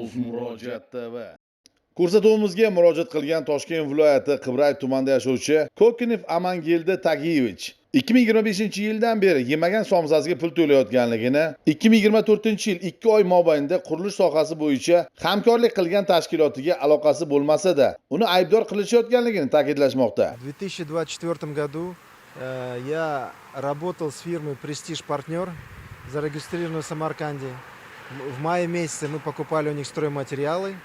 News murojaat TV. Ko'rsatuvimizga murojaat qilgan Toshkent viloyati Qibray tumanida yashovchi Kokinov Amangildi Tagiyevich 2025-yildan beri yemagan somsasiga pul to'layotganligini, 2024-yil 2 oy mobaynida qurilish sohasi bo'yicha hamkorlik qilgan tashkilotiga aloqasi bo'lmasa-da, uni aybdor qilishayotganligini ta'kidlashmoqda. В 2024 году я работал с фирмой «Престиж Партнер», зарегистрированной в Самарканде. В мае месяце мы покупали у них стройматериалы,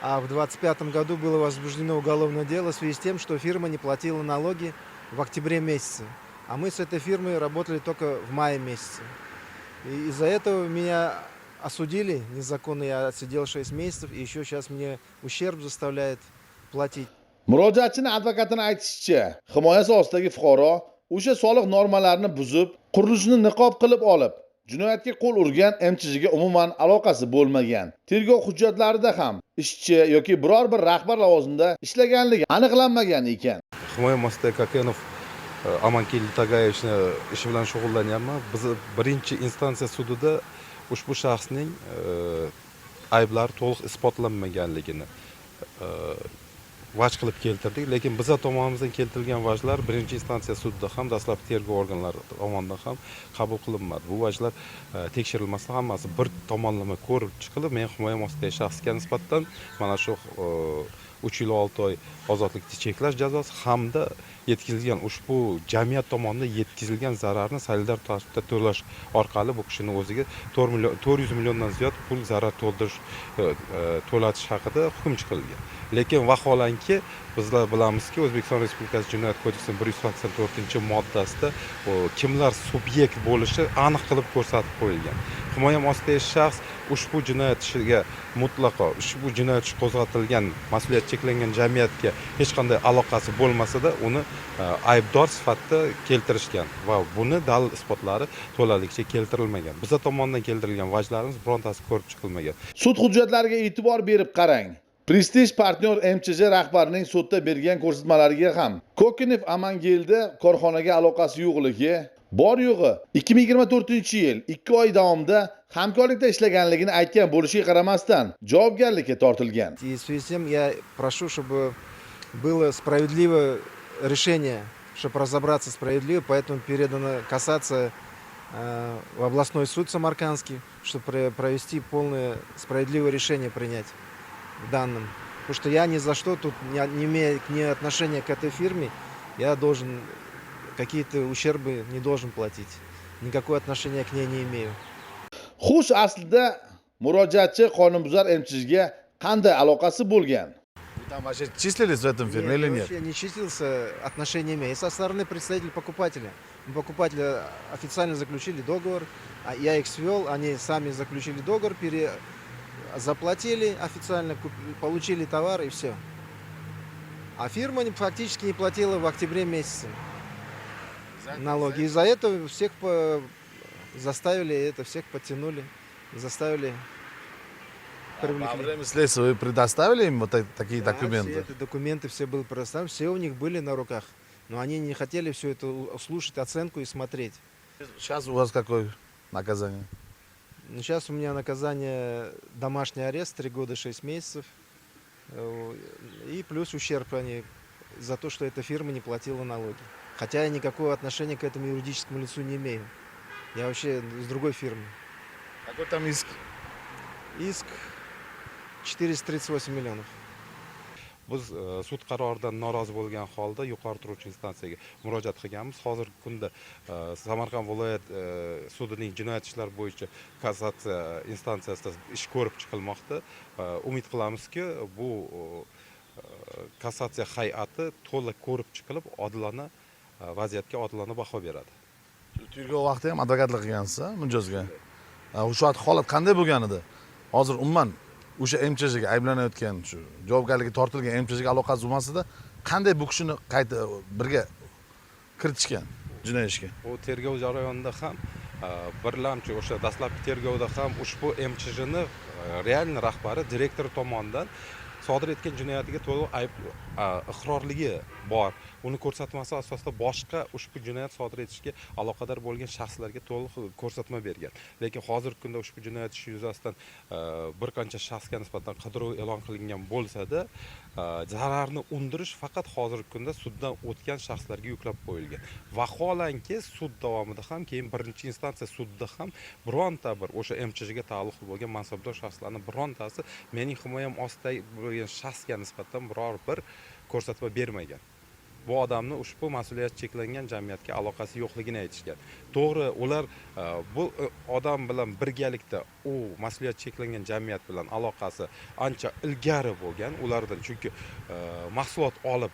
а в 2025 году было возбуждено уголовное дело в связи с тем, что фирма не платила налоги в октябре месяце. А мы с этой фирмой работали только в мае месяце. И из-за этого меня осудили незаконно, я отсидел 6 месяцев, и еще сейчас мне ущерб заставляет платить. Murojaatchining advokatining aytishicha, himoya sohasidagi fuqaro o'sha soliq normalarini buzib, qurilishni niqob qilib olib, jinoyatga qo'l urgan MChga umuman aloqasi bo'lmagan. Tergov hujjatlarida ham ishchi yoki biror bir rahbar lavozimida ishlaganligi aniqlanmagan ekan. Himoya Mostai Kokinov Amangildi Tagiyevich ishi bilan shug'ullanyapman. Biz birinchi instansiya sudida ushbu shaxsning ayblari to'liq isbotlanmaganligini vaj qilib keltirdik, lekin bizlar tomonimizdan keltirilgan vajlar birinchi instansiya sudida ham, dastlabki tergov organlari tomonidan ham qabul qilinmadi. Bu vajlar tekshirilmasdan hammasi bir tomonlama ko'rib chiqilib, men himoya Mostai shaxsga nisbatan mana shu 3 yil 6 oy ozodlikni cheklash jazosi hamda yetkazilgan ushbu jamiyat tomonidan yetkazilgan zararni solidar tartibda to'lash orqali bu kishining o'ziga 400 milliondan ziyod pul zarar to'latish haqida hukm chiqarilgan. Lekin vaholanki bizlar bilamizki, O'zbekiston Respublikasi Jinoyat kodeksining 184-moddasida kimlar subyekt bo'lishi aniq qilib ko'rsatib qo'yilgan. Himoya Mostai shaxs ushbu jinoyat ishiga mutlaqo ushbu jinoyat ishi qo'zg'atilgan mas'uliyat cheklangan jamiyatga hech qanday aloqasi bo'lmasa-da, uni aybdor sifatida keltirishgan va buni dalil isbotlari to'laligicha keltirilmagan. Bizlar tomonidan keltirilgan vajlarimiz birontasi ko'rib chiqilmagan. Sud hujjatlariga e'tibor berib qarang. Prestij Partnyor MChJ rahbarining sudda bergan ko'rsatmalariga ham Kokinov Amangildi korxonaga aloqasi yo'qligi, bor yo'g'i 2024-yil 2 oy davomida hamkorlikda ishlaganligini aytgan bo'lishiga qaramasdan javobgarlikka tortilgan. И в связи с тем я прошу, чтобы было справедливое решение, чтобы разобраться справедливо, поэтому передана кассация в областной суд Самаркандский, чтобы провести полное справедливое решение принять в данном. Потому что я ни за что тут, не имея ни отношения к этой фирме, я должен какие-то ущербы не должен платить. Никакое отношение к ней не имею. Xush, aslida murojaatchi qonunbuzar MChga qanday aloqasi bo'lgan? Там вообще числились в этом фирме или нет? Я не числился, отношения имею. Со стороны представителя покупателя. Мы покупатели официально заключили договор, я их свел, они сами заключили договор, заплатили официально, получили товар и все. А фирма фактически не платила в октябре месяце налоги. Из-за этого всех заставили, всех подтянули, заставили. Во время следствия вы предоставили им вот такие Да, документы? все эти документы все были предоставлены, все у них были на руках. Но они не хотели все это слушать, оценку и смотреть. Сейчас у вас какое наказание? Но сейчас у меня наказание домашний арест 3 года 6 месяцев. И плюс ущерб они за то, что эта фирма не платила налоги. Хотя я никакого отношения к этому юридическому лицу не имею. Я вообще из другой фирмы. Какой там иск? Иск 438 миллионов. Biz sud qaroridan norozi bo'lgan holda yuqori turuvchi instansiyaga murojaat qilganmiz. Hozirgi kunda Samarqand viloyat sudining jinoyat ishlari bo'yicha kassatsiya instansiyasida ish ko'rib chiqilmoqda. Umid qilamizki, bu kassatsiya hay'ati to'liq ko'rib chiqilib, odilona vaziyatga odilona baho beradi. Tergov vaqti ham advokatlik qilgansiz, mijozga. O'sha holat qanday bo'lgan edi? Hozir umuman o'sha MChga ayblanayotgan, shu javobgarlikka tortilgan MChga aloqasi bo'lmasida qanday bu kishini qayta birga kiritishgan jinoyat ishga? Bu tergov jarayonida ham birlamchi o'sha dastlabki tergovda ham ushbu MChni realniy rahbari direktor tomonidan sodir etgan jinoyatiga to'liq iqrorligi bor. Uni ko'rsatmasi asosida boshqa ushbu jinoyat sodir etishga aloqador bo'lgan shaxslarga to'liq ko'rsatma bergan. Lekin hozirgi kunda ushbu jinoyat ishi yuzasidan bir qancha shaxsga nisbatan qidiruv e'lon qilingan bo'lsa-da, zararni undirish faqat hozirgi kunda suddan o'tgan shaxslarga yuklab qo'yilgan. Vaholanki sud davomida ham, keyin birinchi instansiya sudda ham bironta bir o'sha MCHga taalluqli bo'lgan mansabdor shaxslarning birontasi mening himoyam ostidagi bo'lgan shaxsga nisbatan biror bir ko'rsatma bermagan. Bu odamni ushbu mas'uliyat cheklangan jamiyatga aloqasi yo'qligini aytishgan. To'g'ri, ular bu odam bilan birgalikda u mas'uliyat cheklangan jamiyat bilan aloqasi ancha ilgari bo'lgan. Ulardan chunki mahsulot olib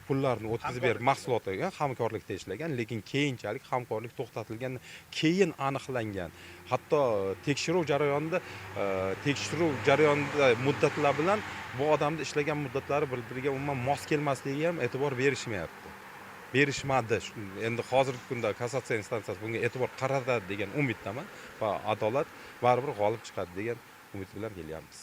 pullarni o'tkazib berib mahsulotga hamkorlikda ishlagan, lekin keyinchalik hamkorlik to'xtatilgandan keyin aniqlangan. Hatto tekshiruv jarayonida muddatlar bilan bu odamning ishlagan muddatlari bir-biriga umuman mos kelmasligiga ham e'tibor berishmadi. Endi hozirgi kunda kassatsiya instansiyasi bunga e'tibor qaratadi degan umiddaman va adolat baribir g'olib chiqadi degan umid bilan kelyapmiz.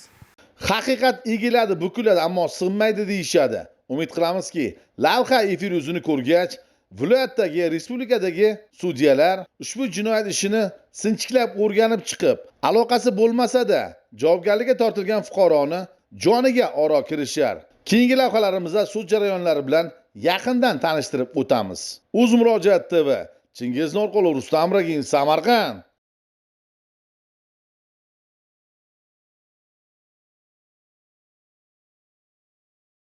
Haqiqat egiladi, bukiladi, ammo sig'maydi deyishadi. Umid qilamizki, lavha efir yuzini ko'rgach, viloyatdagi, respublikadagi sudyalar ushbu jinoyat ishini sinchiklab o'rganib chiqib, aloqasi bo'lmasa-da, javobgarlikka tortilgan fuqaroni joniga oro kirishar. Keyingi lavhalarimizda sud jarayonlari bilan yaqindan tanishtirib o'tamiz. O'z Murojaat TV, Chingiz Norqulov, Rustam Ragin, Samarqand.